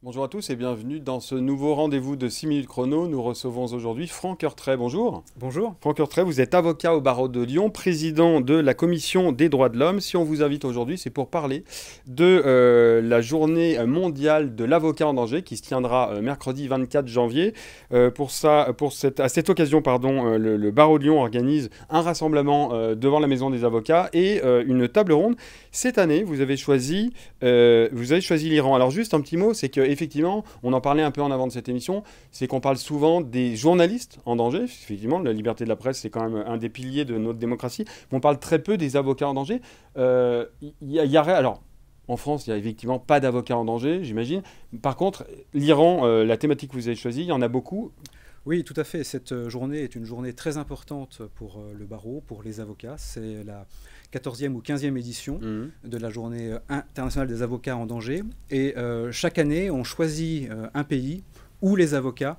Bonjour à tous et bienvenue dans ce nouveau rendez-vous de 6 minutes chrono. Nous recevons aujourd'hui Franck Heurtrait. Bonjour. Bonjour. Franck Heurtrait, vous êtes avocat au barreau de Lyon, président de la commission des droits de l'homme. Si on vous invite aujourd'hui, c'est pour parler de la journée mondiale de l'avocat en danger qui se tiendra mercredi 24 janvier. À cette occasion, le barreau de Lyon organise un rassemblement devant la maison des avocats et une table ronde. Cette année, vous avez choisi l'Iran. Alors juste un petit mot, c'est qu'effectivement, on en parlait un peu en avant de cette émission, c'est qu'on parle souvent des journalistes en danger. Effectivement, la liberté de la presse, c'est quand même un des piliers de notre démocratie. Mais on parle très peu des avocats en danger. Alors, en France, il n'y a effectivement pas d'avocats en danger, j'imagine. Par contre, l'Iran, la thématique que vous avez choisie, il y en a beaucoup. Oui, tout à fait. Cette journée est une journée très importante pour le barreau, pour les avocats. C'est la 14e ou 15e édition Mhm. de la journée internationale des avocats en danger. Et chaque année, on choisit un pays où les avocats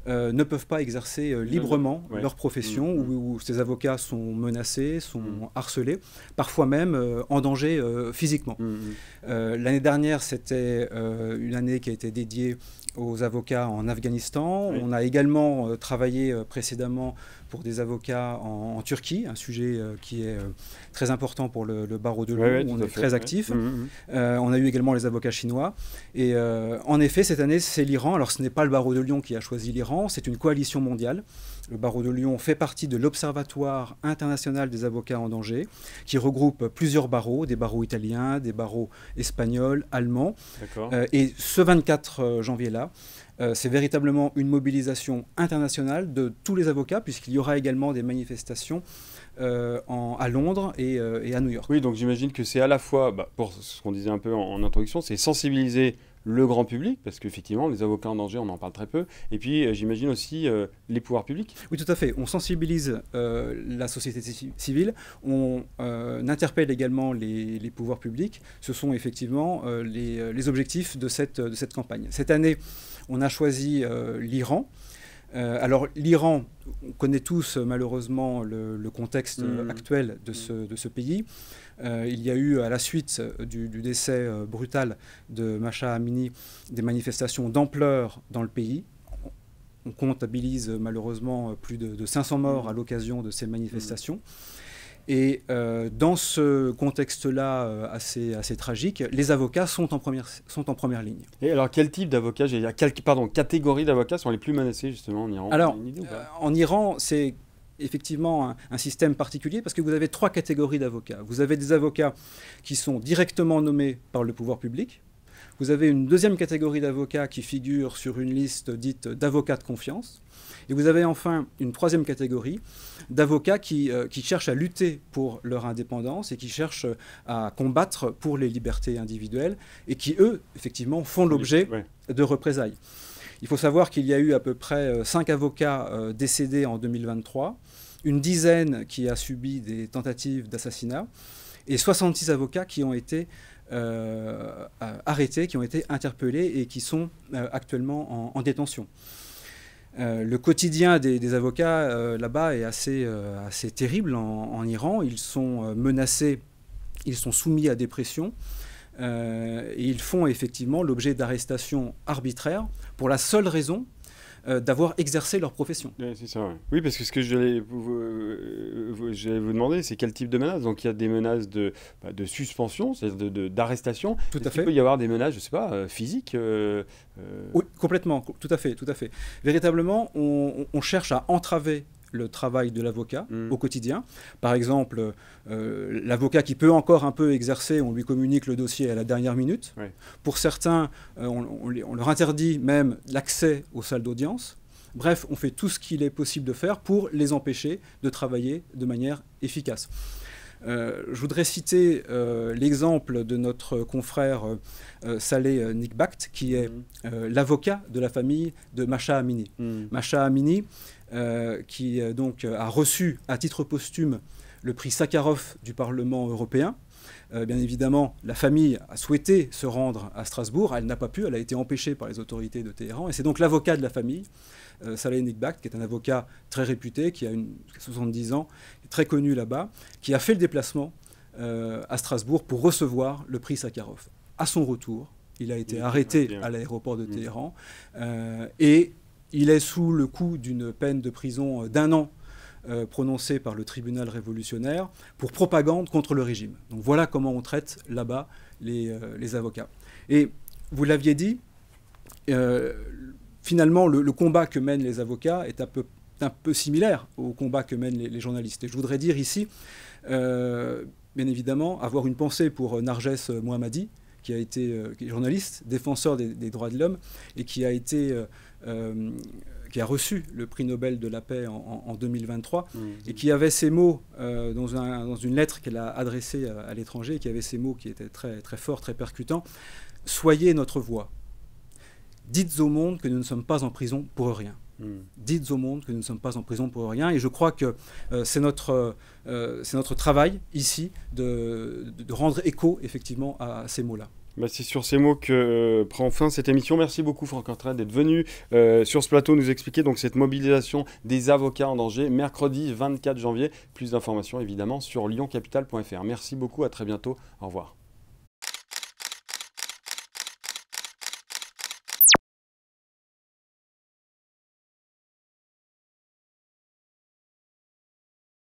ne peuvent pas exercer librement Ouais. leur profession, Mhm. où ces avocats sont menacés, sont harcelés, parfois même en danger physiquement. Mhm. L'année dernière, c'était une année qui a été dédiée aux avocats en Afghanistan. Oui. On a également travaillé précédemment pour des avocats en Turquie, un sujet qui est très important pour le barreau de Lyon, Ouais, où tout on à est fait, très ouais. actif. Mhm. On a eu également les avocats chinois. Et en effet, cette année, c'est l'Iran. Alors, ce n'est pas le barreau de Lyon qui a choisi l'Iran, c'est une coalition mondiale. Le barreau de Lyon fait partie de l'Observatoire international des avocats en danger, qui regroupe plusieurs barreaux, des barreaux italiens, des barreaux espagnols, allemands. D'accord. Et ce 24 janvier-là, c'est véritablement une mobilisation internationale de tous les avocats, puisqu'il y aura également des manifestations à Londres et à New York. Oui, donc j'imagine que c'est à la fois, pour ce qu'on disait un peu en introduction, c'est sensibiliser le grand public, parce qu'effectivement, les avocats en danger, on en parle très peu, et puis j'imagine aussi les pouvoirs publics. Oui, tout à fait. On sensibilise la société civile, on interpelle également les pouvoirs publics. Ce sont effectivement les objectifs de cette campagne. Cette année, on a choisi l'Iran. Alors l'Iran, on connaît tous malheureusement le contexte actuel de ce pays. Il y a eu, à la suite du décès brutal de Mahsa Amini, des manifestations d'ampleur dans le pays. On comptabilise malheureusement plus de 500 morts à l'occasion de ces manifestations. Et dans ce contexte-là assez tragique, les avocats sont en première ligne. Et alors, quel type d'avocats, catégories d'avocats sont les plus menacés justement en Iran? Alors, Vous avez une idée ou pas? en Iran, c'est effectivement un système particulier parce que vous avez trois catégories d'avocats. Vous avez des avocats qui sont directement nommés par le pouvoir public. Vous avez une deuxième catégorie d'avocats qui figure sur une liste dite d'avocats de confiance. Et vous avez enfin une troisième catégorie d'avocats qui cherchent à lutter pour leur indépendance et qui cherchent à combattre pour les libertés individuelles et qui, eux, effectivement, font l'objet de représailles. Il faut savoir qu'il y a eu à peu près 5 avocats décédés en 2023, une dizaine qui a subi des tentatives d'assassinat et 66 avocats qui ont été arrêtés, qui ont été interpellés et qui sont actuellement en détention. Le quotidien des avocats là-bas est assez terrible en Iran. Ils sont menacés, ils sont soumis à des pressions et ils font effectivement l'objet d'arrestations arbitraires pour la seule raison d'avoir exercé leur profession. Ouais, c'est ça, ouais. Oui, parce que ce que j'allais vous demander, c'est quel type de menaces. Donc il y a des menaces de suspension, c'est-à-dire d'arrestation. Tout Est-ce à qu'il fait. peut y avoir des menaces, je ne sais pas, physiques Oui, complètement, tout à fait, tout à fait. Véritablement, on cherche à entraver le travail de l'avocat au quotidien. Par exemple, l'avocat qui peut encore un peu exercer, on lui communique le dossier à la dernière minute. Ouais. Pour certains, on leur interdit même l'accès aux salles d'audience. Bref, on fait tout ce qu'il est possible de faire pour les empêcher de travailler de manière efficace. Je voudrais citer l'exemple de notre confrère Saleh Nikbakht, qui est l'avocat de la famille de Mahsa Amini. Mahsa Amini, qui donc a reçu à titre posthume le prix Sakharov du Parlement européen. Bien évidemment, la famille a souhaité se rendre à Strasbourg. Elle n'a pas pu, elle a été empêchée par les autorités de Téhéran. Et c'est donc l'avocat de la famille, Saleh Nikbakht, qui est un avocat très réputé, qui a 70 ans, très connu là-bas, qui a fait le déplacement à Strasbourg pour recevoir le prix Sakharov. À son retour, Il a été arrêté à l'aéroport de Téhéran et il est sous le coup d'une peine de prison d'1 an prononcée par le tribunal révolutionnaire pour propagande contre le régime. Donc voilà comment on traite là-bas les avocats. Et vous l'aviez dit, finalement, le combat que mènent les avocats est un peu similaire au combat que mènent les journalistes. Et je voudrais dire ici, bien évidemment, avoir une pensée pour Narges Mohammadi, qui a été journaliste, défenseur des droits de l'homme, et qui a reçu le prix Nobel de la paix en 2023, et qui avait ces mots dans une lettre qu'elle a adressée à l'étranger, qui avait ces mots qui étaient très, très forts, très percutants. « Soyez notre voix. Dites au monde que nous ne sommes pas en prison pour rien. » Dites au monde que nous ne sommes pas en prison pour rien. Et je crois que c'est notre travail ici de rendre écho effectivement à ces mots-là. Bah, c'est sur ces mots que prend fin cette émission. Merci beaucoup Franck Antraine d'être venu sur ce plateau nous expliquer donc cette mobilisation des avocats en danger mercredi 24 janvier. Plus d'informations évidemment sur lyoncapital.fr. Merci beaucoup, à très bientôt. Au revoir.